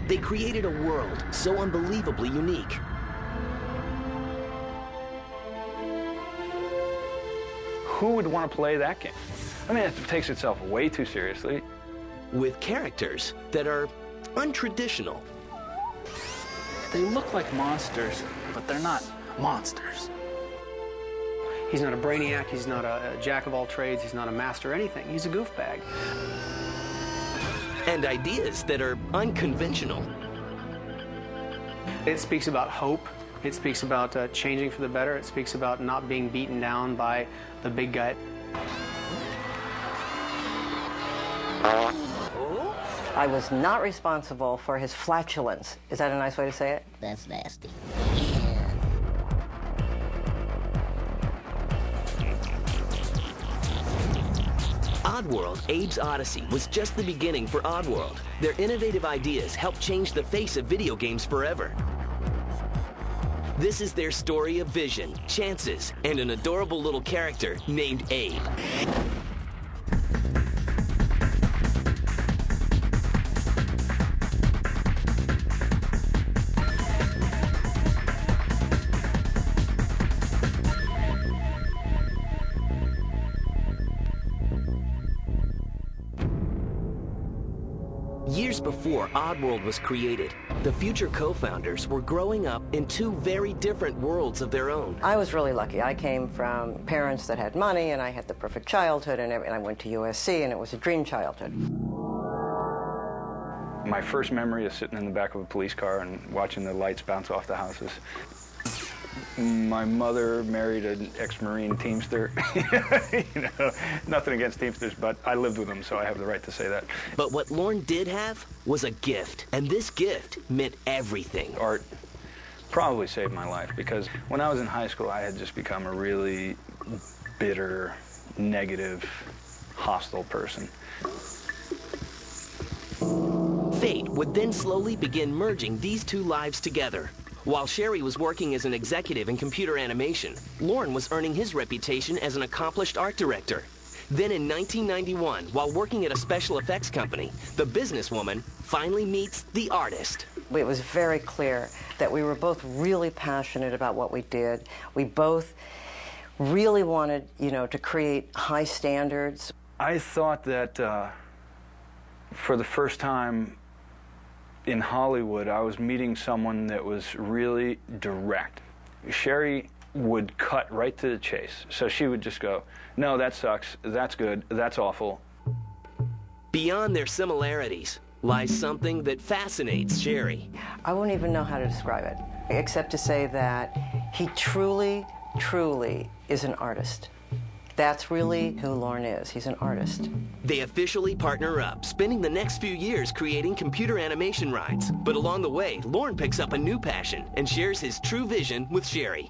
They created a world so unbelievably unique. Who would want to play that game? I mean, it takes itself way too seriously. With characters that are untraditional. They look like monsters, but they're not monsters. He's not a brainiac, he's not a jack of all trades, he's not a master anything. He's a goofbag. And ideas that are unconventional. It speaks about hope. It speaks about changing for the better. It speaks about not being beaten down by the big guy. I was not responsible for his flatulence. Is that a nice way to say it? That's nasty. Oddworld, Abe's Odyssey was just the beginning for Oddworld. Their innovative ideas helped change the face of video games forever. This is their story of vision, chances, and an adorable little character named Abe. Years before Oddworld was created, the future co-founders were growing up in two very different worlds of their own. I was really lucky. I came from parents that had money, and I had the perfect childhood, and I went to USC, and it was a dream childhood. My first memory is sitting in the back of a police car and watching the lights bounce off the houses. My mother married an ex-Marine Teamster. You know, nothing against Teamsters, but I lived with them, so I have the right to say that. But what Lorne did have was a gift, and this gift meant everything. Art probably saved my life, because when I was in high school, I had just become a really bitter, negative, hostile person. Fate would then slowly begin merging these two lives together. While Sherry was working as an executive in computer animation, Lorne was earning his reputation as an accomplished art director. Then in 1991, while working at a special effects company, the businesswoman finally meets the artist. It was very clear that we were both really passionate about what we did. We both really wanted, you know, to create high standards. I thought that for the first time in Hollywood, I was meeting someone that was really direct. Sherry would cut right to the chase. So she would just go, no, that sucks, that's good, that's awful. Beyond their similarities lies something that fascinates Sherry. I won't even know how to describe it, except to say that he truly, truly is an artist. That's really who Lorne is. He's an artist. They officially partner up, spending the next few years creating computer animation rides. But along the way, Lorne picks up a new passion and shares his true vision with Sherry.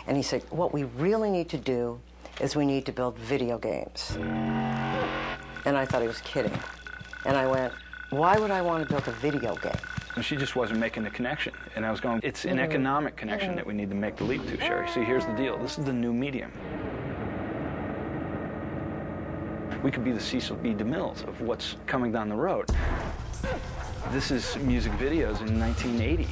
And he said, what we really need to do is we need to build video games. And I thought he was kidding. And I went, why would I want to build a video game? And she just wasn't making the connection. And I was going, it's an economic connection that we need to make the leap to, Sherry. See, here's the deal. This is the new medium. We could be the Cecil B. DeMille's of what's coming down the road. This is music videos in 1980.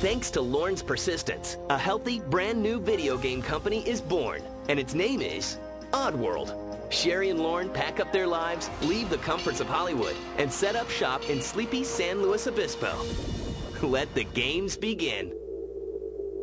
Thanks to Lorne's persistence, a healthy, brand new video game company is born, and its name is Oddworld. Sherry and Lorne pack up their lives, leave the comforts of Hollywood, and set up shop in sleepy San Luis Obispo. Let the games begin.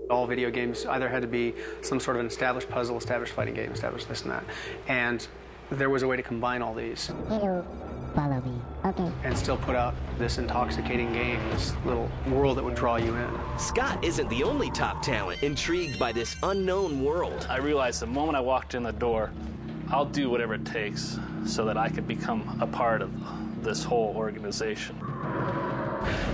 All video games either had to be some sort of an established puzzle, established fighting game, established this and that. And there was a way to combine all these. Hello, follow me. Okay. And still put out this intoxicating game, this little world that would draw you in. Scott isn't the only top talent intrigued by this unknown world. I realized the moment I walked in the door, I'll do whatever it takes so that I can become a part of this whole organization.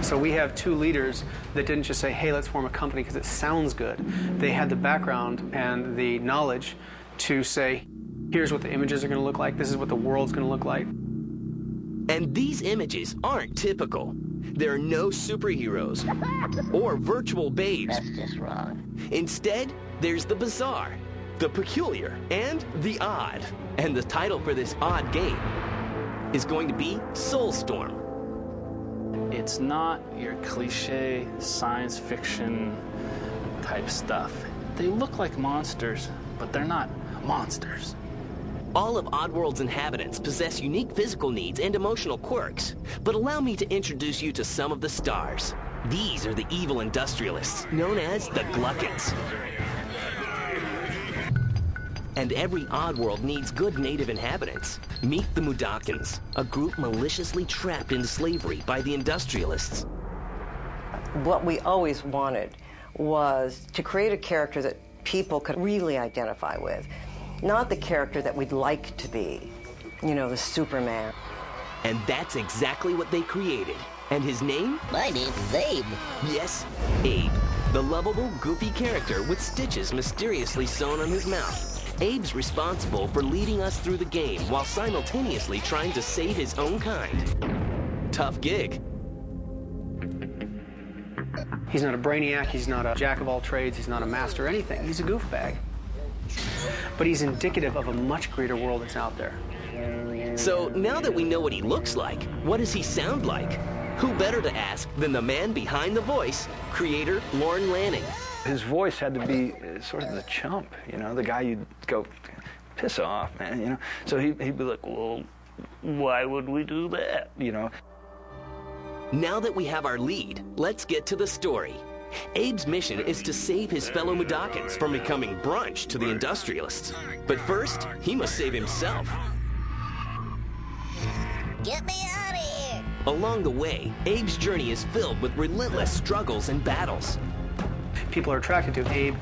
So we have two leaders that didn't just say, hey, let's form a company because it sounds good. They had the background and the knowledge to say, here's what the images are going to look like, this is what the world's going to look like. And these images aren't typical. There are no superheroes or virtual babes. That's just wrong. Instead, there's the bizarre, the peculiar, and the odd. And the title for this odd game, is going to be Soulstorm. It's not your cliche science fiction type stuff. They look like monsters, but they're not monsters. All of Oddworld's inhabitants possess unique physical needs and emotional quirks, but allow me to introduce you to some of the stars. These are the evil industrialists, known as the Gluckins. And every Oddworld needs good native inhabitants. Meet the Mudokons, a group maliciously trapped into slavery by the industrialists. What we always wanted was to create a character that people could really identify with. Not the character that we'd like to be, you know, the Superman. And that's exactly what they created. And his name? My name's Abe. Yes, Abe. The lovable, goofy character with stitches mysteriously sewn on his mouth. Abe's responsible for leading us through the game while simultaneously trying to save his own kind. Tough gig. He's not a brainiac, he's not a jack of all trades, he's not a master anything. He's a goofbag. But he's indicative of a much greater world that's out there. So now that we know what he looks like, what does he sound like? Who better to ask than the man behind the voice, creator Lorne Lanning. His voice had to be sort of the chump, you know, the guy you'd go, piss off, man, you know. So he'd be like, well, why would we do that, you know? Now that we have our lead, let's get to the story. Abe's mission is to save his fellow Mudokons from becoming brunch to the industrialists. But first, he must save himself. Get me out of here! Along the way, Abe's journey is filled with relentless struggles and battles. People are attracted to Abe.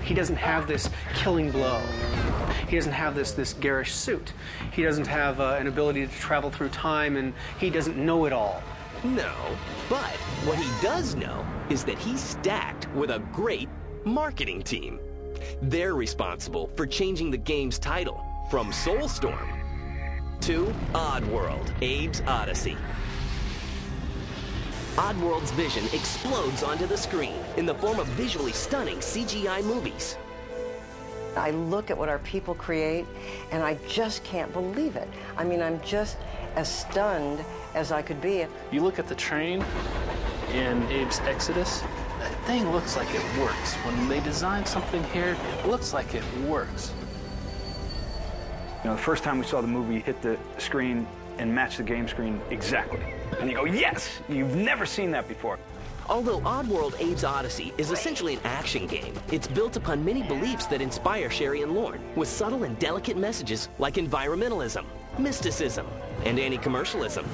He doesn't have this killing blow. He doesn't have this garish suit. He doesn't have an ability to travel through time, and he doesn't know it all. No, but what he does know is that he's stacked with a great marketing team. They're responsible for changing the game's title from Soulstorm to Oddworld, Abe's Odyssey. Oddworld's vision explodes onto the screen in the form of visually stunning CGI movies. I look at what our people create, and I just can't believe it. I mean, I'm just as stunned as I could be. You look at the train in Abe's Exodus, that thing looks like it works. When they design something here, it looks like it works. You know, the first time we saw the movie hit the screen and match the game screen exactly. And you go, yes, you've never seen that before. Although Oddworld Abe's Odyssey is essentially an action game, it's built upon many beliefs that inspire Sherry and Lorne, with subtle and delicate messages like environmentalism, mysticism, and anti-commercialism.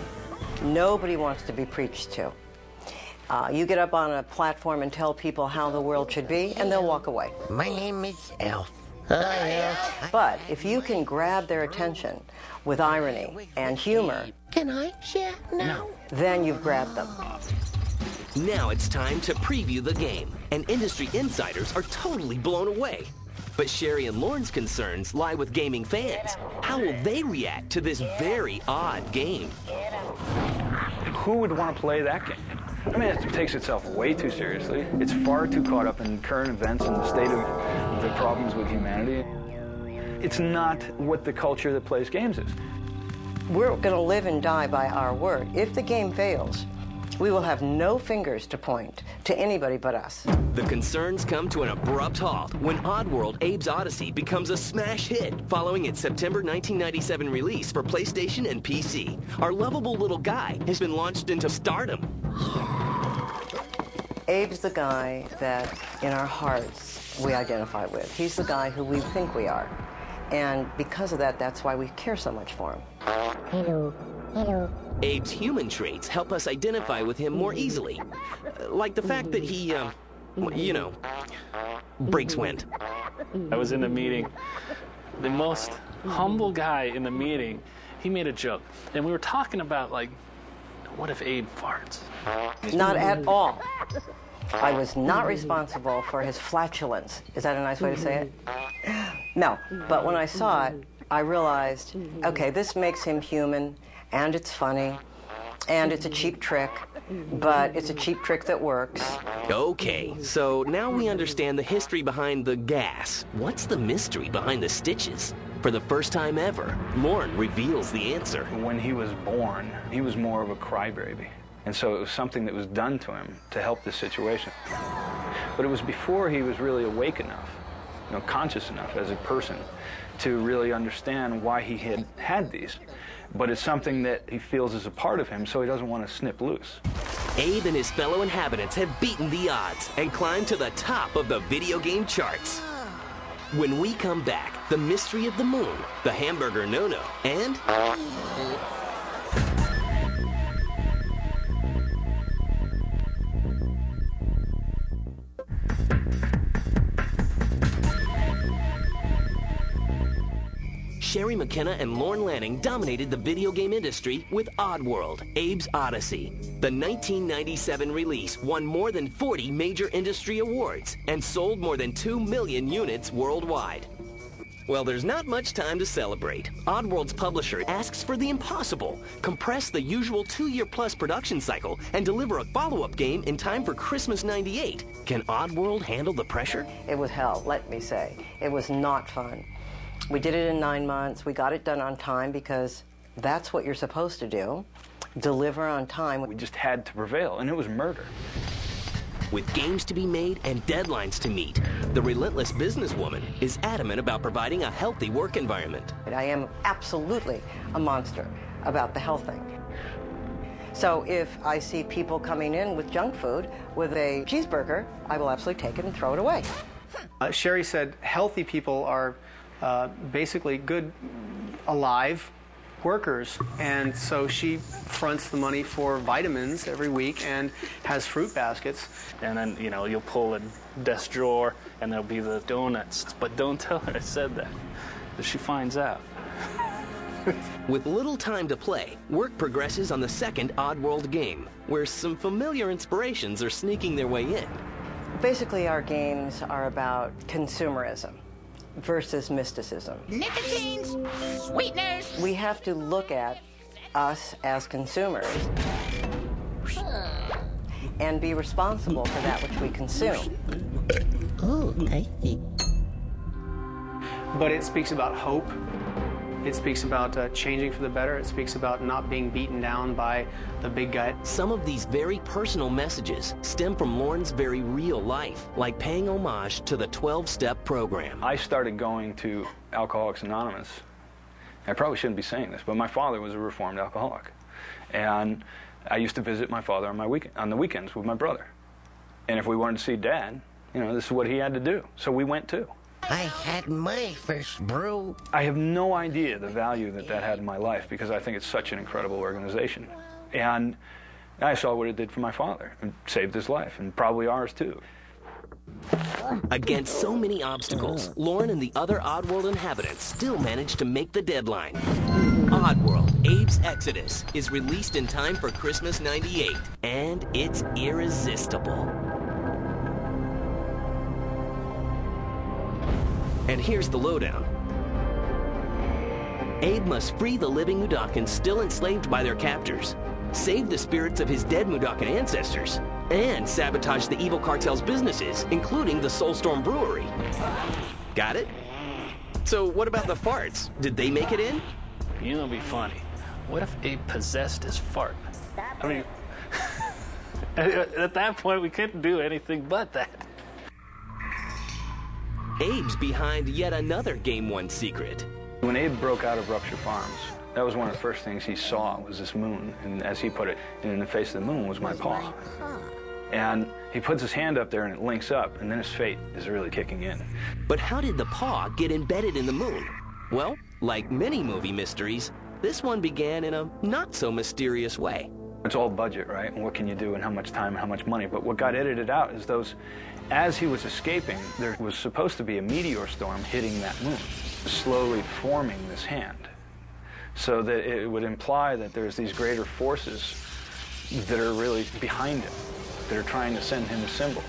Nobody wants to be preached to. You get up on a platform and tell people how the world should be, and they'll walk away. My name is Elf. Hi, Elf. But if you can grab their attention with irony and humor, Can I share now? then you've grabbed them. Now it's time to preview the game, and industry insiders are totally blown away. But Sherry and Lorne's concerns lie with gaming fans. How will they react to this very odd game? Who would want to play that game? I mean, it takes itself way too seriously. It's far too caught up in current events and the state of the problems with humanity. It's not what the culture that plays games is. We're going to live and die by our word. If the game fails, we will have no fingers to point to anybody but us. The concerns come to an abrupt halt when Oddworld Abe's Odyssey becomes a smash hit following its September 1997 release for PlayStation and PC. Our lovable little guy has been launched into stardom. Abe's the guy that, in our hearts, we identify with. He's the guy who we think we are. And because of that, that's why we care so much for him. Hello. Hello. Abe's human traits help us identify with him more easily. Like the fact that he, you know, breaks wind. I was in a meeting. The most humble guy in the meeting, he made a joke. And we were talking about, like, what if Abe farts? Not at all. I was not responsible for his flatulence. Is that a nice way to say it? No, but when I saw it, I realized, okay, this makes him human, and it's funny, and it's a cheap trick, but it's a cheap trick that works. Okay, so now we understand the history behind the gas. What's the mystery behind the stitches? For the first time ever, Lorne reveals the answer. When he was born, he was more of a crybaby. And so it was something that was done to him to help this situation. But it was before he was really awake enough, conscious enough as a person to really understand why he had these. But it's something that he feels is a part of him, so he doesn't want to snip loose. Abe and his fellow inhabitants have beaten the odds and climbed to the top of the video game charts. When we come back, the mystery of the moon, the hamburger no-no, and... Sherry McKenna and Lorne Lanning dominated the video game industry with Oddworld, Abe's Odyssey. The 1997 release won more than 40 major industry awards and sold more than 2 million units worldwide. Well, there's not much time to celebrate. Oddworld's publisher asks for the impossible: compress the usual 2-year-plus production cycle and deliver a follow-up game in time for Christmas '98. Can Oddworld handle the pressure? It was hell, let me say. It was not fun. We did it in 9 months. We got it done on time because that's what you're supposed to do. Deliver on time. We just had to prevail, and it was murder. With games to be made and deadlines to meet, the relentless businesswoman is adamant about providing a healthy work environment. I am absolutely a monster about the health thing. So if I see people coming in with junk food, with a cheeseburger, I will absolutely take it and throw it away. Sherry said healthy people are basically good, alive workers, and so she fronts the money for vitamins every week and has fruit baskets. And then, you'll pull a desk drawer and there'll be the donuts. But don't tell her I said that, if she finds out. With little time to play, work progresses on the second Oddworld game, where some familiar inspirations are sneaking their way in. Basically, our games are about consumerism versus mysticism. Nicotines, sweeteners. We have to look at us as consumers and be responsible for that which we consume. Oh, I see. But it speaks about hope. It speaks about changing for the better. It speaks about not being beaten down by the big guy. Some of these very personal messages stem from Lorne's very real life, like paying homage to the 12-step program. I started going to Alcoholics Anonymous. I probably shouldn't be saying this, but my father was a reformed alcoholic. And I used to visit my father on the weekends with my brother. And if we wanted to see Dad, this is what he had to do. So we went too. I had my first brew. I have no idea the value that had in my life, because I think it's such an incredible organization. And I saw what it did for my father. It saved his life, and probably ours too. Against so many obstacles, Lorne and the other Oddworld inhabitants still managed to make the deadline. Oddworld, Abe's Exodus, is released in time for Christmas '98, and it's irresistible. And here's the lowdown. Abe must free the living Mudokons still enslaved by their captors, save the spirits of his dead Mudokan ancestors, and sabotage the evil cartel's businesses, including the Soulstorm Brewery. Got it? So what about the farts? Did they make it in? It'd be funny. What if Abe possessed his fart? I mean, at that point, we couldn't do anything but that. Abe's behind yet another Game 1 secret. When Abe broke out of Rupture Farms, that was one of the first things he saw, was this moon. And as he put it, in the face of the moon was my paw. And he puts his hand up there and it links up, and then his fate is really kicking in. But how did the paw get embedded in the moon? Well, like many movie mysteries, this one began in a not-so-mysterious way. It's all budget, right? And what can you do, and how much time, and how much money? But what got edited out is those, as he was escaping, there was supposed to be a meteor storm hitting that moon, slowly forming this hand, so that it would imply that there's these greater forces that are really behind him, that are trying to send him symbols.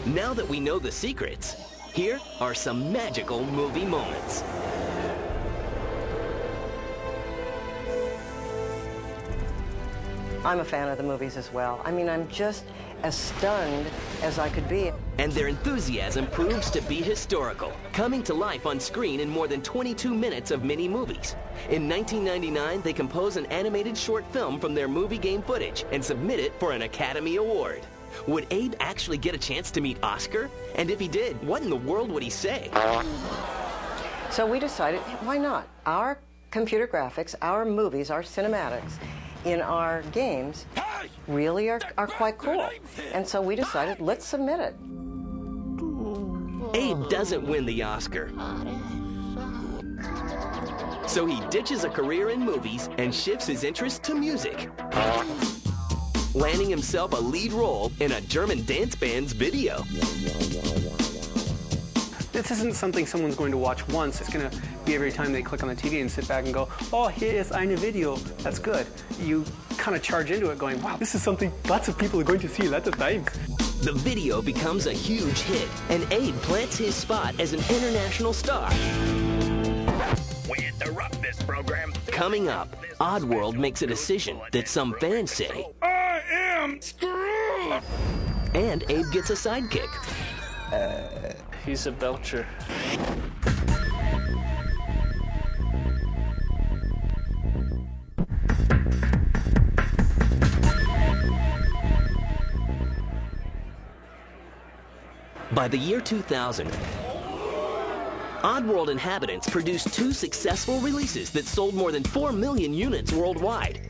Now that we know the secrets, here are some magical movie moments. I'm a fan of the movies as well. I mean, I'm just as stunned as I could be. and their enthusiasm proves to be historical, coming to life on screen in more than 22 minutes of mini-movies. In 1999, they compose an animated short film from their movie game footage and submit it for an Academy Award. Would Abe actually get a chance to meet Oscar? And if he did, what in the world would he say? So we decided, why not? Our computer graphics, our movies, our cinematics in our games really are quite cool. And so we decided, let's submit it. Abe doesn't win the Oscar. So he ditches a career in movies and shifts his interest to music, landing himself a lead role in a German dance band's video. This isn't something someone's going to watch once. It's going to be every time they click on the TV and sit back and go, oh, here is eine Video. That's good. You kind of charge into it going, wow, this is something lots of people are going to see lots of times. The video becomes a huge hit, and Abe plants his spot as an international star. We interrupt this program. Coming up, Oddworld makes a decision that some fans say, I am screwed! and Abe gets a sidekick. He's a belcher. By the year 2000, Oddworld inhabitants produced 2 successful releases that sold more than 4 million units worldwide.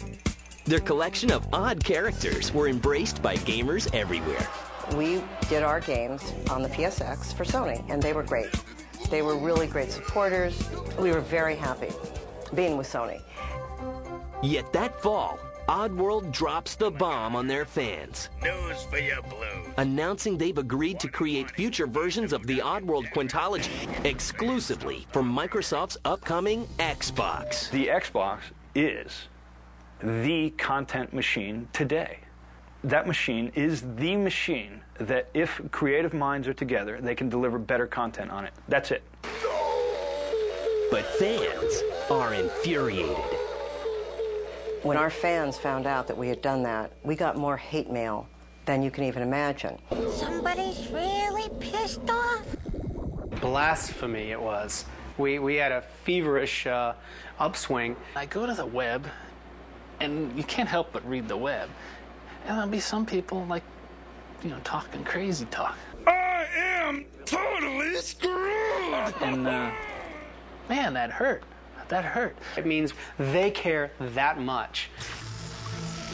Their collection of odd characters were embraced by gamers everywhere. We did our games on the PSX for Sony, and they were great. They were really great supporters. We were very happy being with Sony. Yet that fall, Oddworld drops the bomb on their fans, News for you, Blue. announcing they've agreed to create future versions of the Oddworld quintology exclusively for Microsoft's upcoming Xbox. The Xbox is the content machine today. That machine is the machine that if creative minds are together, they can deliver better content on it. That's it. But fans are infuriated. When our fans found out that we had done that, we got more hate mail than you can even imagine. Somebody's really pissed off. Blasphemy it was. We had a feverish upswing. I go to the web, and you can't help but read the web. And there'll be some people, like, you know, talking crazy talk. I am totally screwed! And, man, that hurt. That hurt. It means they care that much.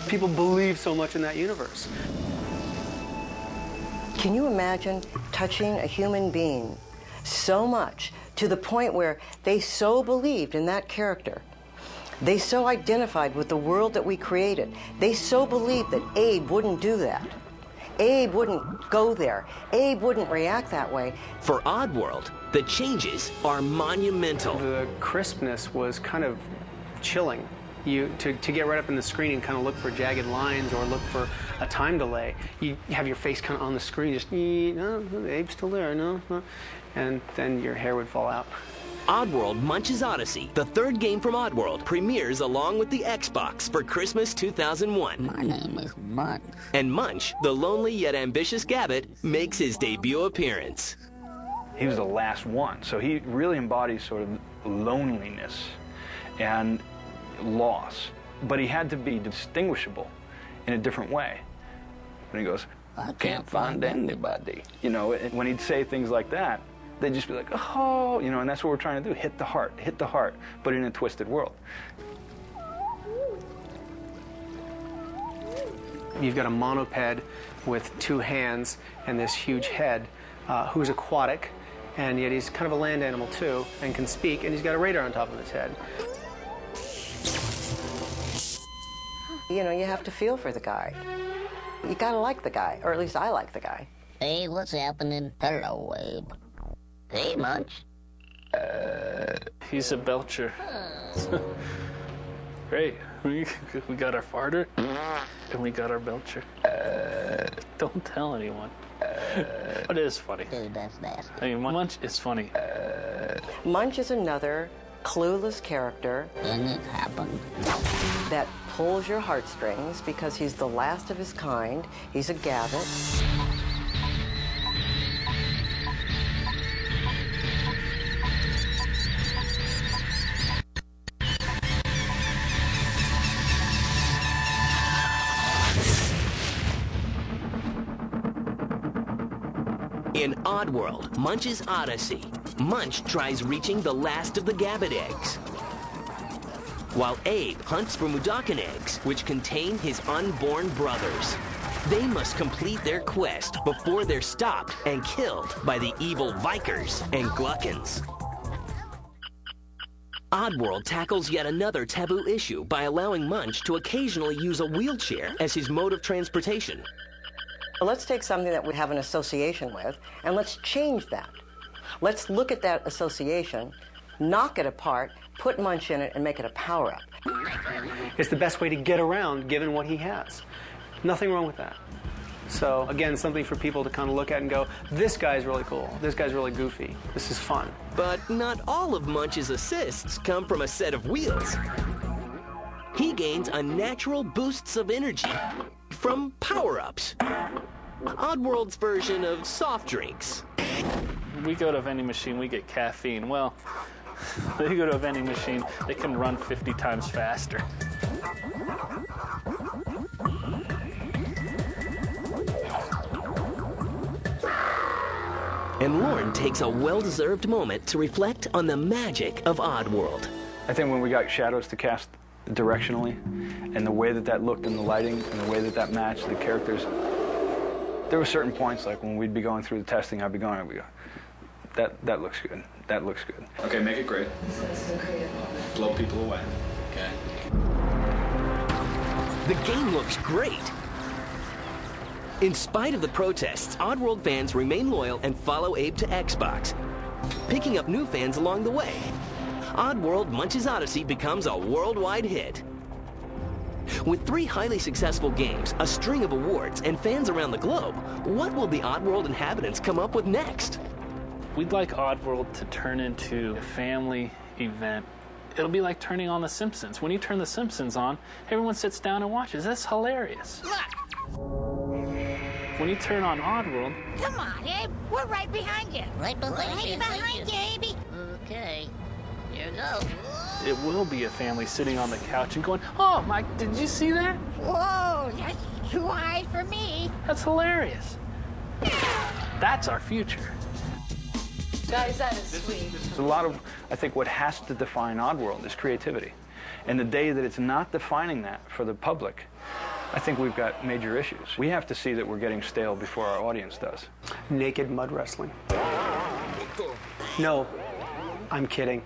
People believe so much in that universe. Can you imagine touching a human being so much to the point where they so believed in that character? They so identified with the world that we created. They so believed that Abe wouldn't do that. Abe wouldn't go there. Abe wouldn't react that way. For Oddworld, the changes are monumental. The crispness was kind of chilling. To get right up in the screen and kind of look for jagged lines or look for a time delay, you have your face kind of on the screen, just, no, Abe's still there, no, and then your hair would fall out. Oddworld Munch's Odyssey, the 3rd game from Oddworld, premieres along with the Xbox for Christmas 2001. My name is Munch. And Munch, the lonely yet ambitious Gabbit, makes his debut appearance. He was the last one, so he really embodies sort of loneliness and loss. But he had to be distinguishable in a different way. When he goes, I can't find anybody. You know, when he'd say things like that, they'd just be like, oh, you know, and that's what we're trying to do, hit the heart, but in a twisted world. You've got a monoped with 2 hands and this huge head who's aquatic, and yet he's kind of a land animal too, and can speak, and he's got a radar on top of his head. You know, you have to feel for the guy. You gotta like the guy, or at least I like the guy. Hey, what's happening? Hello, Abe. Hey, Munch. He's a belcher. Great. We got our farter, and we got our belcher. Don't tell anyone. But it is funny. Dude, that's nasty. I mean, Munch is funny. Munch is another clueless character And it happened. that pulls your heartstrings because he's the last of his kind. He's a Gabbit. In Oddworld, Munch's Odyssey, Munch tries reaching the last of the Gabbit eggs, while Abe hunts for Mudakan eggs, which contain his unborn brothers. They must complete their quest before they're stopped and killed by the evil Vikers and Gluckins. Oddworld tackles yet another taboo issue by allowing Munch to occasionally use a wheelchair as his mode of transportation. Let's take something that we have an association with, and let's change that. Let's look at that association, knock it apart, put Munch in it, and make it a power-up. It's the best way to get around given what he has. Nothing wrong with that. So, again, something for people to kind of look at and go, this guy's really cool, this guy's really goofy, this is fun. But not all of Munch's assists come from a set of wheels. He gains unnatural boosts of energy from power-ups. Oddworld's version of soft drinks. We go to a vending machine, we get caffeine. Well, they go to a vending machine, they can run 50 times faster. And Lorne takes a well-deserved moment to reflect on the magic of Oddworld. I think when we got shadows to cast directionally, and the way that that looked in the lighting, and the way that that matched the characters, there were certain points, like when we'd be going through the testing, I'd be going, that looks good, that looks good. Okay, make it great. Blow people away. Okay. The game looks great. In spite of the protests, Oddworld fans remain loyal and follow Abe to Xbox, picking up new fans along the way. Oddworld Munch's Odyssey becomes a worldwide hit. With 3 highly successful games, a string of awards, and fans around the globe, what will the Oddworld inhabitants come up with next? We'd like Oddworld to turn into a family event. It'll be like turning on The Simpsons. When you turn The Simpsons on, everyone sits down and watches. That's hilarious. When you turn on Oddworld... Come on, Abe. We're right behind you. Right behind you. Right behind you, Abe. Okay. Here goes. It will be a family sitting on the couch and going, oh, Mike, did you see that? Whoa, that's too high for me. That's hilarious. That's our future. Guys, that is sweet. There's a lot of, I think, what has to define Oddworld is creativity. And the day that it's not defining that for the public, I think we've got major issues. We have to see that we're getting stale before our audience does. Naked mud wrestling. No, I'm kidding.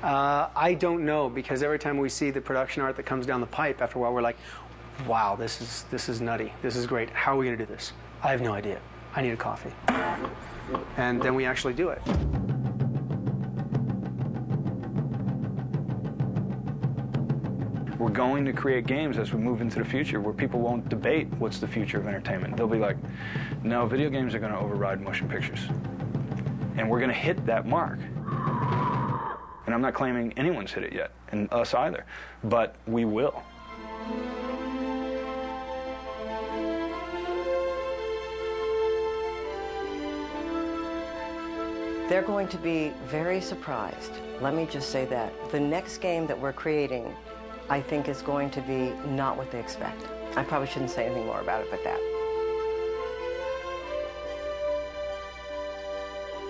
I don't know, because every time we see the production art that comes down the pipe, after a while we're like, wow, this is nutty. This is great. How are we going to do this? I have no idea. I need a coffee. And then we actually do it. We're going to create games as we move into the future where people won't debate what's the future of entertainment. They'll be like, no, video games are going to override motion pictures. And we're going to hit that mark. And I'm not claiming anyone's hit it yet, and us either, but we will. They're going to be very surprised. Let me just say that. The next game that we're creating, I think, is going to be not what they expect. I probably shouldn't say anything more about it but that.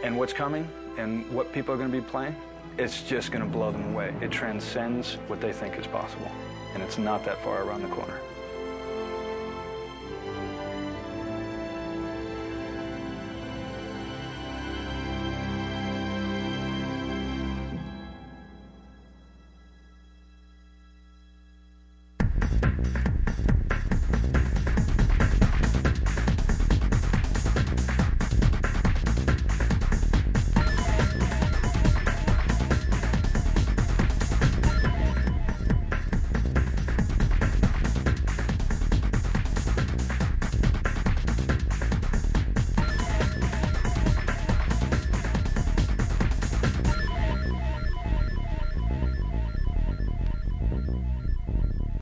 And what's coming and what people are going to be playing, it's just going to blow them away. It transcends what they think is possible, and it's not that far around the corner.